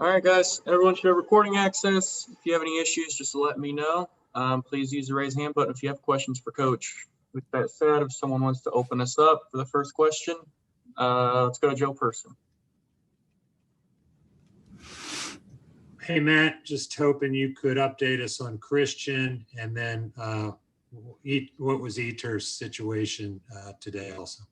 All right, guys. Everyone should have recording access. If you have any issues, just let me know. Please use the raise hand button if you have questions for Coach. With that said, if someone wants to open us up for the first question, let's go to Joe Person. Hey, Matt, just hoping you could update us on Christian and then what was Eter's situation today also?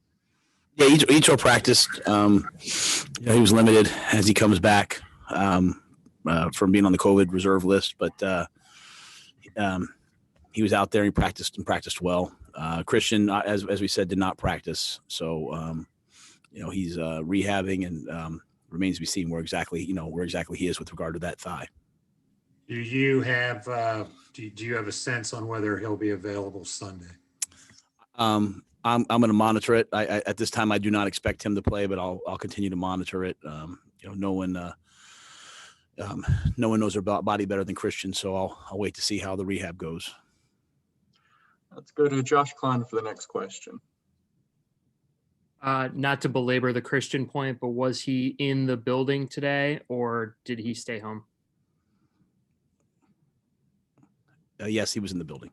Yeah, Eter practiced. He was limited as he comes back from being on the COVID reserve list, but he was out there. He practiced and practiced well. Christian, as we said, did not practice. So, he's rehabbing and remains to be seen where exactly he is with regard to that thigh. Do you have a sense on whether he'll be available Sunday? I'm going to monitor it. At this time, I do not expect him to play, but I'll continue to monitor it. No one knows their body better than Christian, so I'll wait to see how the rehab goes. Let's go to Josh Klein for the next question. Not to belabor the Christian point, but was he in the building today or did he stay home? Yes, he was in the building.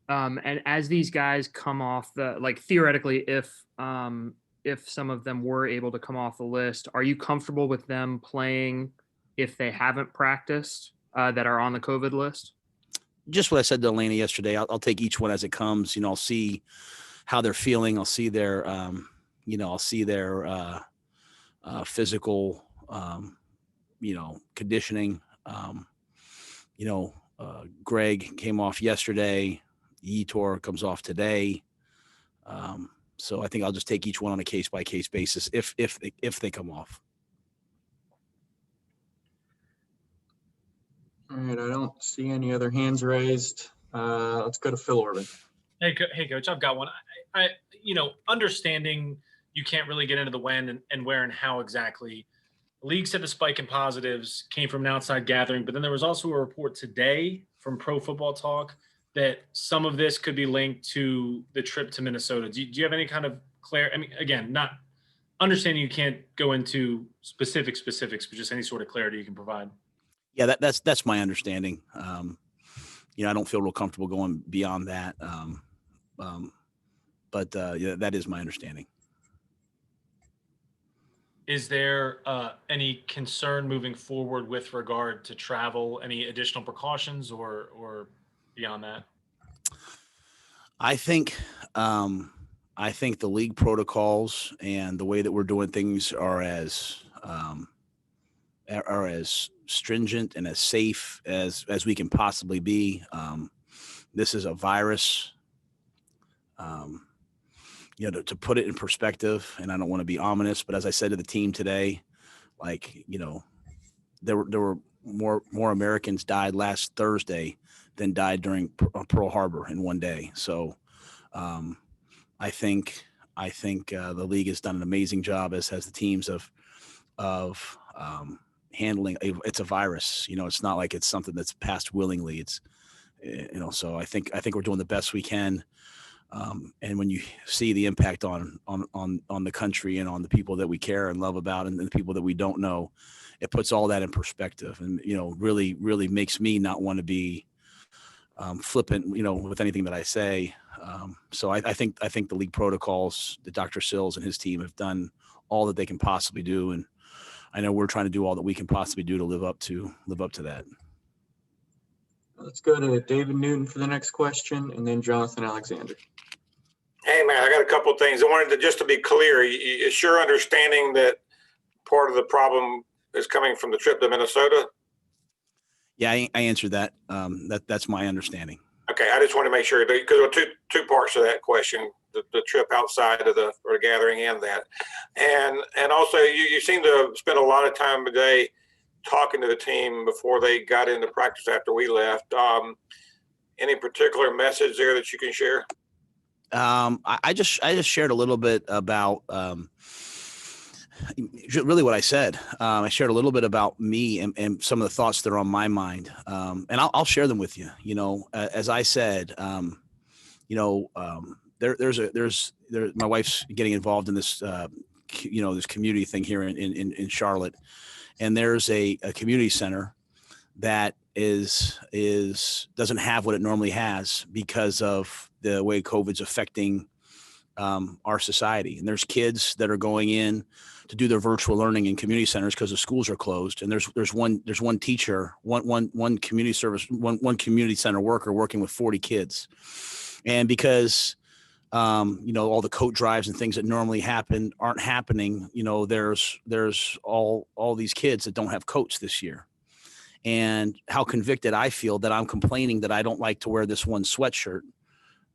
And as these guys come off theoretically, if some of them were able to come off the list, are you comfortable with them playing if they haven't practiced that are on the COVID list? Just what I said to Elena yesterday. I'll take each one as it comes. I'll see how they're feeling. I'll see their, physical, conditioning. Greg came off yesterday. Etor comes off today. So I think I'll just take each one on a case by case basis if they come off. All right, I don't see any other hands raised. Let's go to Phil Orban. Hey, Coach, I've got one. I understanding you can't really get into the when and where and how exactly. The league said the spike in positives came from an outside gathering, but then there was also a report today from Pro Football Talk that some of this could be linked to the trip to Minnesota. Do you have any kind of clarity? I mean, again, not understanding you can't go into specifics, but just any sort of clarity you can provide. Yeah, that's my understanding. I don't feel real comfortable going beyond that. But that is my understanding. Is there any concern moving forward with regard to travel? Any additional precautions or beyond that? I think the league protocols and the way that we're doing things are as stringent and as safe as we can possibly be. This is a virus. To put it in perspective, and I don't want to be ominous, but as I said to the team today, there were more Americans died last Thursday than died during Pearl Harbor in one day. So I think the league has done an amazing job, as has the teams of handling. It's a virus. It's not like it's something that's passed willingly. It's so I think we're doing the best we can. And when you see the impact on the country and on the people that we care and love about and the people that we don't know, it puts all that in perspective and, really, really makes me not want to be flippant, with anything that I say. So I think the league protocols, that Dr. Sills and his team have done all that they can possibly do. And I know we're trying to do all that we can possibly do to live up to that. Let's go to David Newton for the next question, and then Jonathan Alexander. Hey, man, I got a couple of things. I wanted to be clear. It's your understanding that part of the problem is coming from the trip to Minnesota? Yeah, I answered that. That's my understanding. Okay, I just want to make sure, because there were two parts to that question, the trip outside of the gathering and that. And also, you seem to spend a lot of time today talking to the team before they got into practice after we left. Any particular message there that you can share? I just shared a little bit about really what I said. I shared a little bit about me and some of the thoughts that are on my mind. And I'll share them with you. As I said, there's my wife's getting involved in this this community thing here in Charlotte, and there's a community center that doesn't have what it normally has because of the way COVID's affecting our society. And there's kids that are going in to do their virtual learning in community centers because the schools are closed. And there's one teacher, one community service, one community center worker working with 40 kids. And because all the coat drives and things that normally happen aren't happening, there's all these kids that don't have coats this year. And how convicted I feel that I'm complaining that I don't like to wear this one sweatshirt.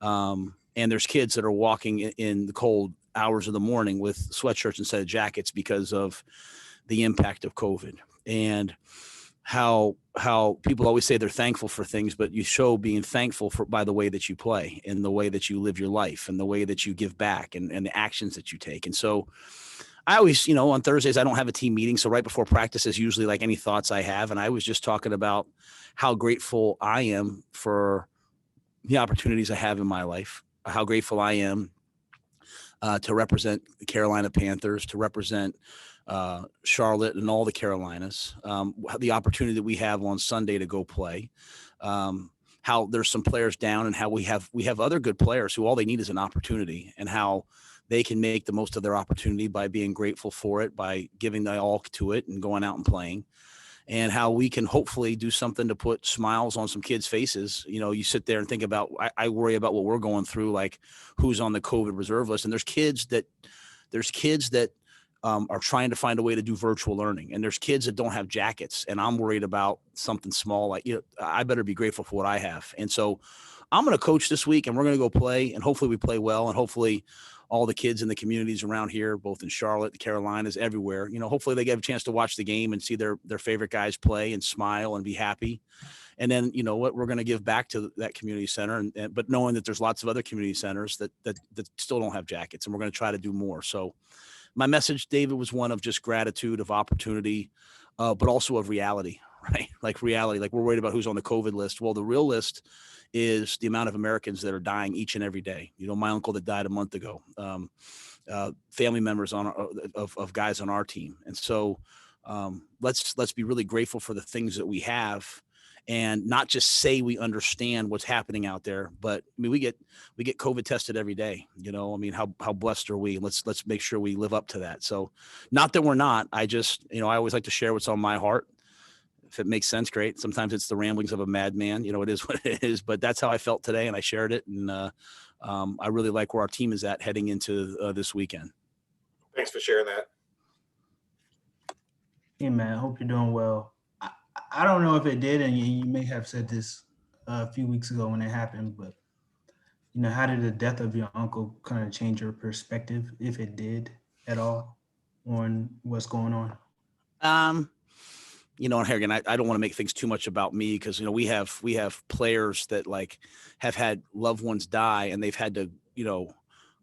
And there's kids that are walking in the cold hours of the morning with sweatshirts instead of jackets because of the impact of COVID. And how people always say they're thankful for things, but you show being thankful by the way that you play and the way that you live your life and the way that you give back and the actions that you take. And so I always, on Thursdays, I don't have a team meeting. So right before practice is usually like any thoughts I have. And I was just talking about how grateful I am for the opportunities I have in my life, how grateful I am to represent the Carolina Panthers, to represent Charlotte and all the Carolinas, the opportunity that we have on Sunday to go play, how there's some players down and how we have other good players who all they need is an opportunity, and how they can make the most of their opportunity by being grateful for it, by giving the all to it and going out and playing, and how we can hopefully do something to put smiles on some kids' faces. You sit there and think about, I worry about what we're going through, like who's on the COVID reserve list. And there's kids that are trying to find a way to do virtual learning. And there's kids that don't have jackets. And I'm worried about something small, like, I better be grateful for what I have. And so I'm going to coach this week and we're going to go play, and hopefully we play well. And hopefully all the kids in the communities around here, both in Charlotte, the Carolinas, everywhere, hopefully they get a chance to watch the game and see their favorite guys play and smile and be happy. And then, we're going to give back to that community center, but knowing that there's lots of other community centers that still don't have jackets, and we're going to try to do more. So my message, David, was one of just gratitude, of opportunity, but also of reality, right? Like reality, like we're worried about who's on the COVID list. Well, the real list is the amount of Americans that are dying each and every day. My uncle that died a month ago, family members of guys on our team. And so let's be really grateful for the things that we have, and not just say we understand what's happening out there, but we get COVID tested every day. How blessed are we? Let's make sure we live up to that. So not that we're not, I just, I always like to share what's on my heart. If it makes sense, great. Sometimes it's the ramblings of a madman, it is what it is, but that's how I felt today. And I shared it. And I really like where our team is at heading into this weekend. Thanks for sharing that. Hey, man, I hope you're doing well. I don't know if it did, and you may have said this a few weeks ago when it happened, but, how did the death of your uncle kind of change your perspective, if it did at all, on what's going on? And here again, I don't want to make things too much about me, because, we have players that have had loved ones die, and they've had to,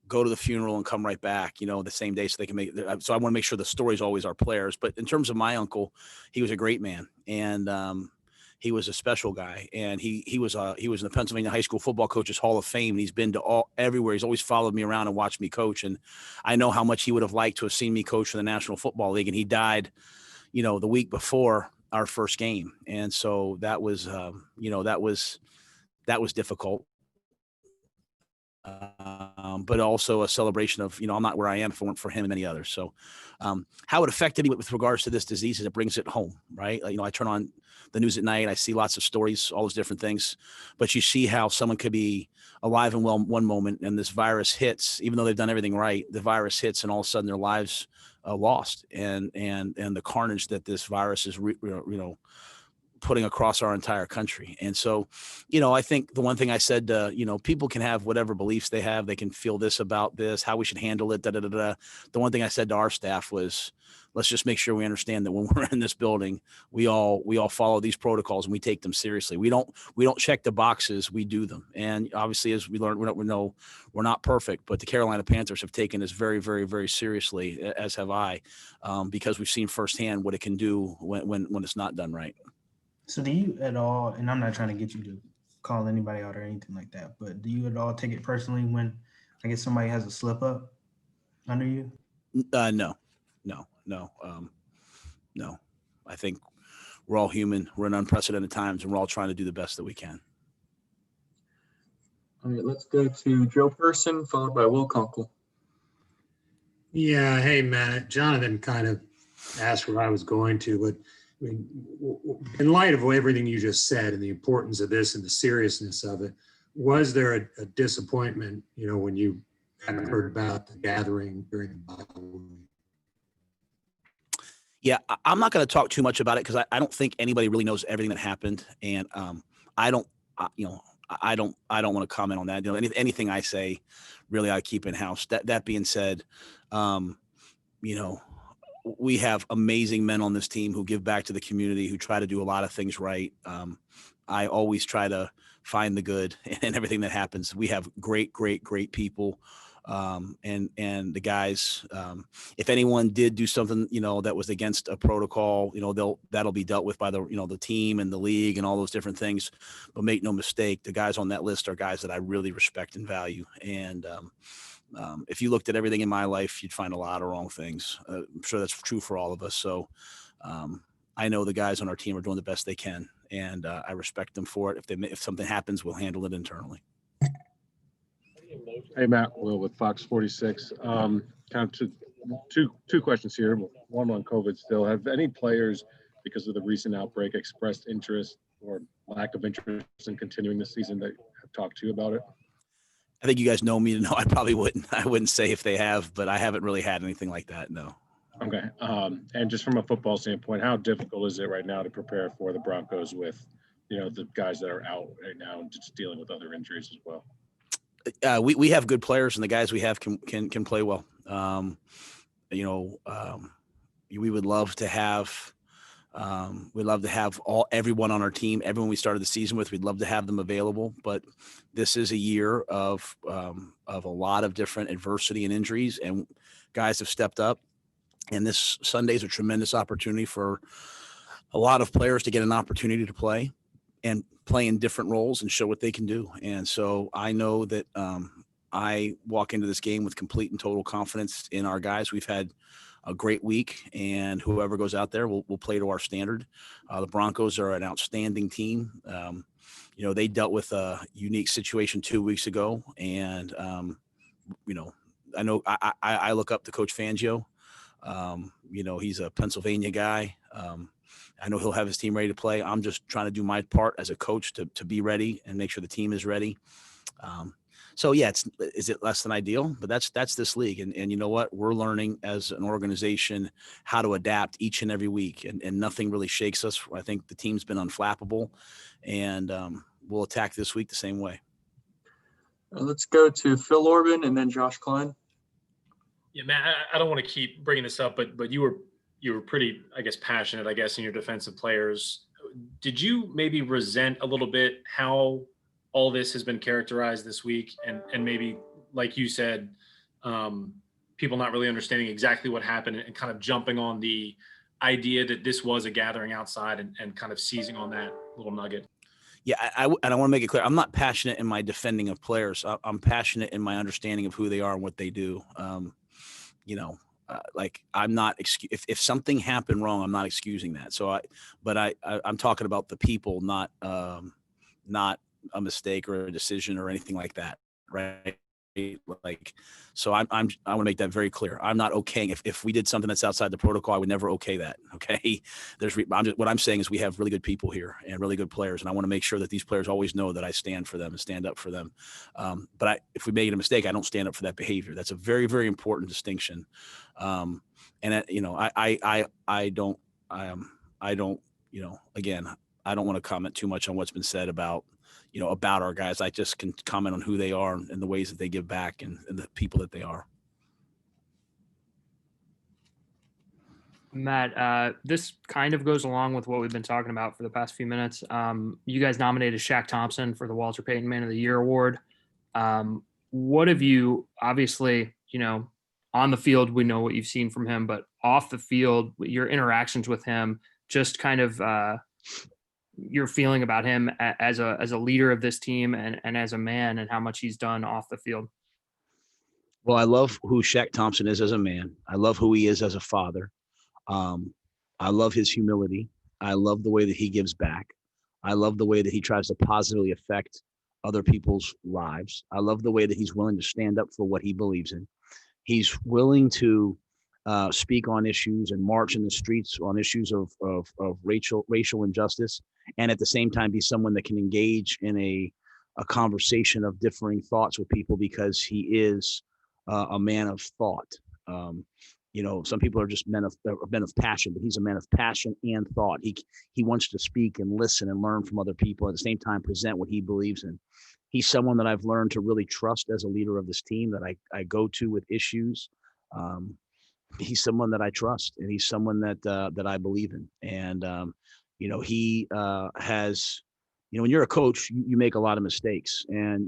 go to the funeral and come right back, the same day, so they can so I want to make sure the stories always are players. But in terms of my uncle, he was a great man, and he was a special guy, and he was in the Pennsylvania High School Football Coaches Hall of Fame. And he's been to everywhere. He's always followed me around and watched me coach. And I know how much he would have liked to have seen me coach for the National Football League. And he died, the week before our first game. And so that was, that was difficult. But also a celebration of, I'm not where I am if it weren't for him and many others. So how it affected me with regards to this disease is it brings it home, right? I turn on the news at night, I see lots of stories, all those different things, but you see how someone could be alive and well one moment, and this virus hits, even though they've done everything right, the virus hits, and all of a sudden their lives lost, and the carnage that this virus is, putting across our entire country. And so, I think the one thing I said, people can have whatever beliefs they have. They can feel this about this, how we should handle it. The one thing I said to our staff was, let's just make sure we understand that when we're in this building, we all follow these protocols and we take them seriously. We don't check the boxes, we do them. And obviously, as we learned, we're not perfect, but the Carolina Panthers have taken this very, very, very seriously, as have I, because we've seen firsthand what it can do when it's not done right. So do you at all, and I'm not trying to get you to call anybody out or anything like that, but do you at all take it personally when, I guess, somebody has a slip up under you? No. I think we're all human. We're in unprecedented times, and we're all trying to do the best that we can. All right, let's go to Joe Person, followed by Will Kunkel. Yeah. Hey, Matt. Jonathan kind of asked what I was going to, but I mean, in light of everything you just said and the importance of this and the seriousness of it, was there a disappointment, when you hadn't heard about the gathering during the bye week? Yeah, I'm not going to talk too much about it because I don't think anybody really knows everything that happened, and I don't want to comment on that. Anything I say, really, I keep in house. That being said, we have amazing men on this team who give back to the community, who try to do a lot of things right. I always try to find the good in everything that happens. We have great people. And the guys, if anyone did do something, that was against a protocol, that'll be dealt with by the team and the league and all those different things. But make no mistake, the guys on that list are guys that I really respect and value. And if you looked at everything in my life, you'd find a lot of wrong things. I'm sure that's true for all of us. So I know the guys on our team are doing the best they can, and I respect them for it. If something happens, we'll handle it internally. Hey, Matt, Will with Fox 46. Kind of two questions here. One on COVID still. Have any players, because of the recent outbreak, expressed interest or lack of interest in continuing the season that have talked to you about it? I think you guys know me to know I probably wouldn't. I wouldn't say if they have, but I haven't really had anything like that, no. Okay. And just from a football standpoint, how difficult is it right now to prepare for the Broncos with, the guys that are out right now and just dealing with other injuries as well? We have good players, and the guys we have can play well. We would love to have everyone on our team, everyone we started the season with. We'd love to have them available, but this is a year of a lot of different adversity and injuries, and guys have stepped up. And this Sunday is a tremendous opportunity for a lot of players to get an opportunity to play and play in different roles and show what they can do. And so I know that I walk into this game with complete and total confidence in our guys. We've had a great week, and whoever goes out there will play to our standard. The Broncos are an outstanding team. They dealt with a unique situation 2 weeks ago, and I know I look up to Coach Fangio. He's a Pennsylvania guy. I know he'll have his team ready to play. I'm just trying to do my part as a coach to be ready and make sure the team is ready. So yeah, is it less than ideal? But that's this league, and you know what? We're learning as an organization how to adapt each and every week, and nothing really shakes us. I think the team's been unflappable, and we'll attack this week the same way. Let's go to Phil Orban and then Josh Klein. Yeah, Matt, I don't want to keep bringing this up, but you were pretty, passionate, in your defensive players. Did you maybe resent a little bit how all this has been characterized this week, and maybe, like you said, people not really understanding exactly what happened and kind of jumping on the idea that this was a gathering outside and kind of seizing on that little nugget? Yeah, and I want to make it clear. I'm not passionate in my defending of players. I'm passionate in my understanding of who they are and what they do. I'm not if something happened wrong, I'm not excusing that. So I'm talking about the people, not a mistake or a decision or anything like that, right? So I want to make that very clear. I'm not okaying if we did something that's outside the protocol, I would never okay that. Okay. What I'm saying is we have really good people here and really good players. And I want to make sure that these players always know that I stand for them and stand up for them. But if we make a mistake, I don't stand up for that behavior. That's a very, very important distinction. I don't, again, I don't want to comment too much on what's been said about our guys. I just can comment on who they are and the ways that they give back and the people that they are. Matt, this kind of goes along with what we've been talking about for the past few minutes. You guys nominated Shaq Thompson for the Walter Payton Man of the Year award. What have you, obviously, on the field, we know what you've seen from him, but off the field, your interactions with him, just kind of your feeling about him as a leader of this team and as a man, and how much he's done off the field? Well, I love who Shaq Thompson is as a man. I love who he is as a father. I love his humility. I love the way that he gives back. I love the way that he tries to positively affect other people's lives. I love the way that he's willing to stand up for what he believes in. He's willing to speak on issues and march in the streets on issues of racial injustice, and at the same time be someone that can engage in a conversation of differing thoughts with people because he is a man of thought. Some people are just men of passion, but he's a man of passion and thought. He wants to speak and listen and learn from other people, at the same time present what he believes in. He's someone that I've learned to really trust as a leader of this team, that I go to with issues. He's someone that I trust, and he's someone that I believe in. And he has, when you're a coach, you make a lot of mistakes, and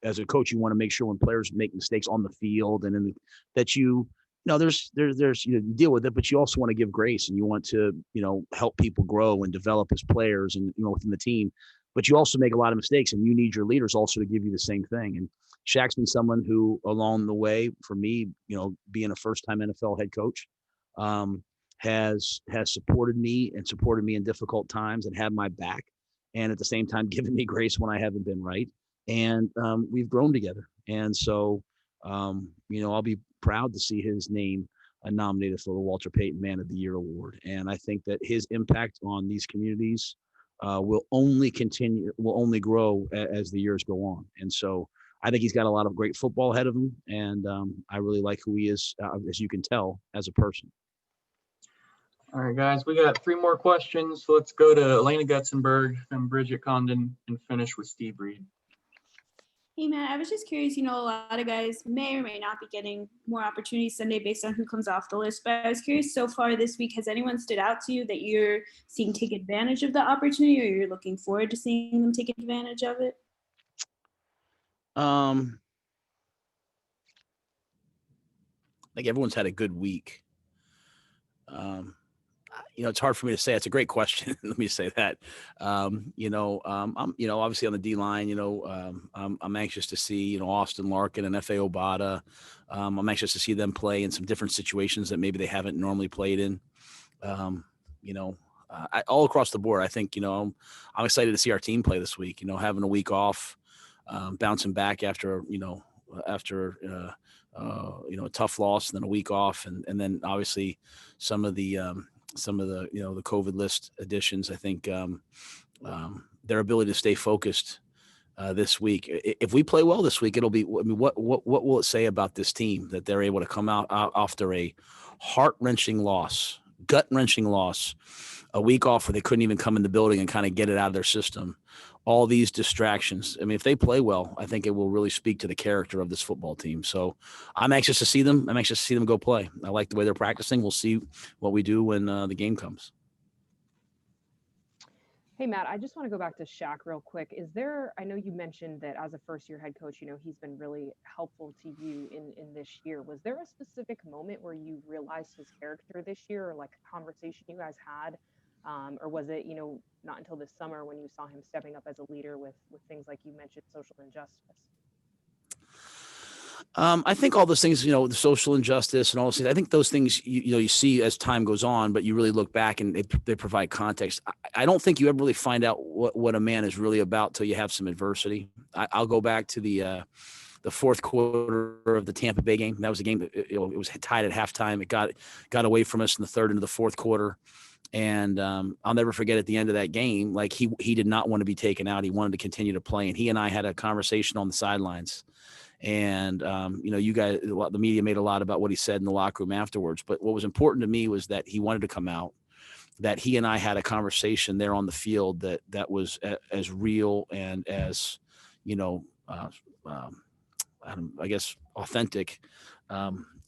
as a coach, you want to make sure when players make mistakes on the field and that you deal with it, but you also want to give grace, and you want to help people grow and develop as players and within the team. But you also make a lot of mistakes, and you need your leaders also to give you the same thing. And Shaq's been someone who, along the way, for me, being a first-time NFL head coach, has supported me in difficult times and had my back, and at the same time given me grace when I haven't been right. And we've grown together. And so, I'll be proud to see his name nominated for the Walter Payton Man of the Year award. And I think that his impact on these communities will only grow as the years go on. And so I think he's got a lot of great football ahead of him. And I really like who he is, as you can tell, as a person. All right, guys, we got 3 more questions. So let's go to Elena Gutzenberg and Bridget Condon and finish with Steve Reed. Hey, man, I was just curious, a lot of guys may or may not be getting more opportunities Sunday based on who comes off the list. But I was curious, so far this week, has anyone stood out to you that you're seeing take advantage of the opportunity, or you're looking forward to seeing them take advantage of it? I think everyone's had a good week. It's hard for me to say. It's a great question. Let me say that. I'm obviously on the D line. I'm anxious to see Austin Larkin and F.A. Obata. I'm anxious to see them play in some different situations that maybe they haven't normally played in. All across the board, I think I'm excited to see our team play this week. Having a week off, bouncing back after a tough loss, and then a week off, and then obviously some of the the COVID list additions. I think their ability to stay focused this week. If we play well this week, it'll be. What will it say about this team that they're able to come out after a heart-wrenching loss, gut-wrenching loss, a week off where they couldn't even come in the building and kind of get it out of their system? All these distractions. If they play well, I think it will really speak to the character of this football team. So I'm anxious to see them. I'm anxious to see them go play. I like the way they're practicing. We'll see what we do when the game comes. Hey, Matt, I just want to go back to Shaq real quick. I know you mentioned that as a first-year head coach, he's been really helpful to you in this year. Was there a specific moment where you realized his character this year, or like a conversation you guys had? Or was it, not until this summer when you saw him stepping up as a leader with things like you mentioned, social injustice? I think all those things, the social injustice and all those things, I think those things, you see as time goes on, but you really look back and they provide context. I don't think you ever really find out what a man is really about till you have some adversity. I'll go back to the fourth quarter of the Tampa Bay game. That was a game that it was tied at halftime. It got away from us in the third into the fourth quarter. And I'll never forget at the end of that game, like he did not want to be taken out. He wanted to continue to play. And he and I had a conversation on the sidelines. And, you guys, the media made a lot about what he said in the locker room afterwards. But what was important to me was that he wanted to come out, that he and I had a conversation there on the field that was as real and as, I guess, authentic.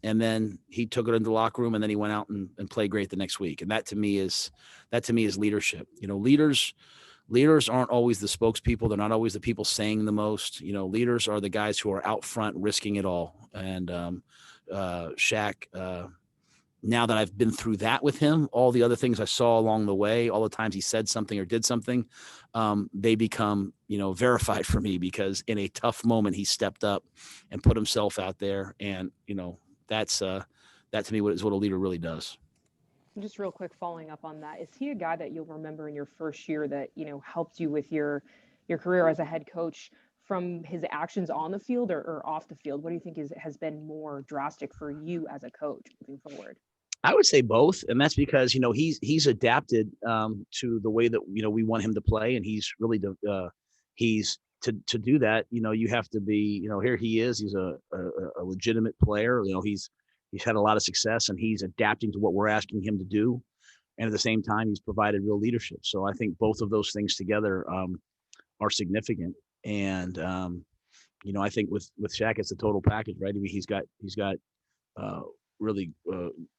And then he took it into the locker room, and then he went out and played great the next week. And that to me is leadership. Leaders aren't always the spokespeople. They're not always the people saying the most. Leaders are the guys who are out front risking it all. And Shaq, now that I've been through that with him, all the other things I saw along the way, all the times he said something or did something, they become, verified for me, because in a tough moment, he stepped up and put himself out there. And, that's that to me is what a leader really does. Just real quick, following up on that, is he a guy that you'll remember in your first year that, helped you with your career as a head coach, from his actions on the field or off the field? What do you think has been more drastic for you as a coach moving forward? I would say both. And that's because, he's adapted to the way that, we want him to play. And he's really, to do that, you have to be, here he is, he's a legitimate player. He's had a lot of success, and he's adapting to what we're asking him to do. And at the same time, he's provided real leadership. So I think both of those things together are significant. And, I think with Shaq, it's a total package, right? I mean, he's got really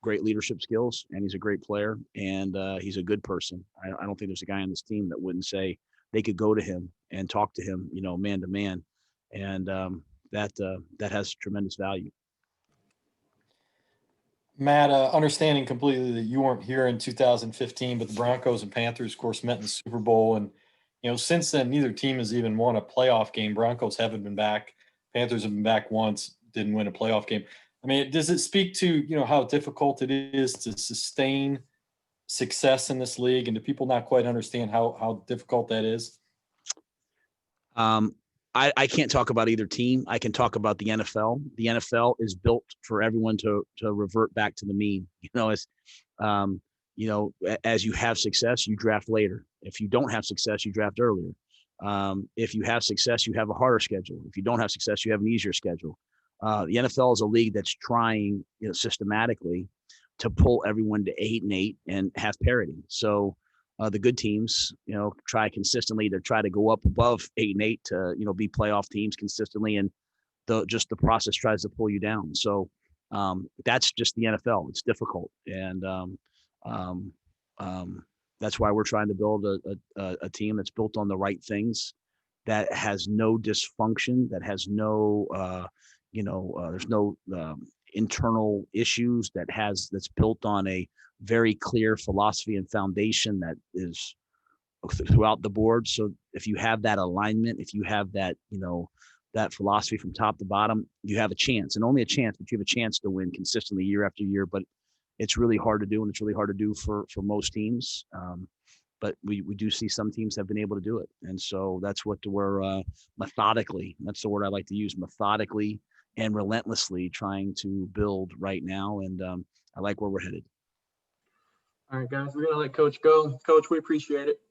great leadership skills, and he's a great player, and he's a good person. I don't think there's a guy on this team that wouldn't say they could go to him and talk to him, man to man. And that has tremendous value. Matt, understanding completely that you weren't here in 2015, but the Broncos and Panthers, of course, met in the Super Bowl. And, since then, neither team has even won a playoff game. Broncos haven't been back. Panthers have been back once, didn't win a playoff game. I mean, does it speak to, how difficult it is to sustain success in this league? And do people not quite understand how difficult that is? I can't talk about either team. I can talk about the NFL. The NFL is built for everyone to revert back to the mean. As you have success, you draft later. If you don't have success, you draft earlier. If you have success, you have a harder schedule. If you don't have success, you have an easier schedule. The NFL is a league that's trying, systematically to pull everyone to 8-8 and have parity. So the good teams, try consistently to try to go up above 8-8 to, be playoff teams consistently. And the process tries to pull you down. So that's just the NFL. It's difficult. And that's why we're trying to build a team that's built on the right things, that has no dysfunction, that has no, there's no internal issues, that's built on a very clear philosophy and foundation that is throughout the board. So if you have that alignment, if you have that, that philosophy from top to bottom, you have a chance, and only a chance, but you have a chance to win consistently year after year. But it's really hard to do, and it's really hard to do for most teams. But we do see some teams have been able to do it. And so that's what we're methodically, that's the word I like to use, methodically and relentlessly trying to build right now. And I like where we're headed. All right, guys, we're going to let Coach go. Coach, we appreciate it.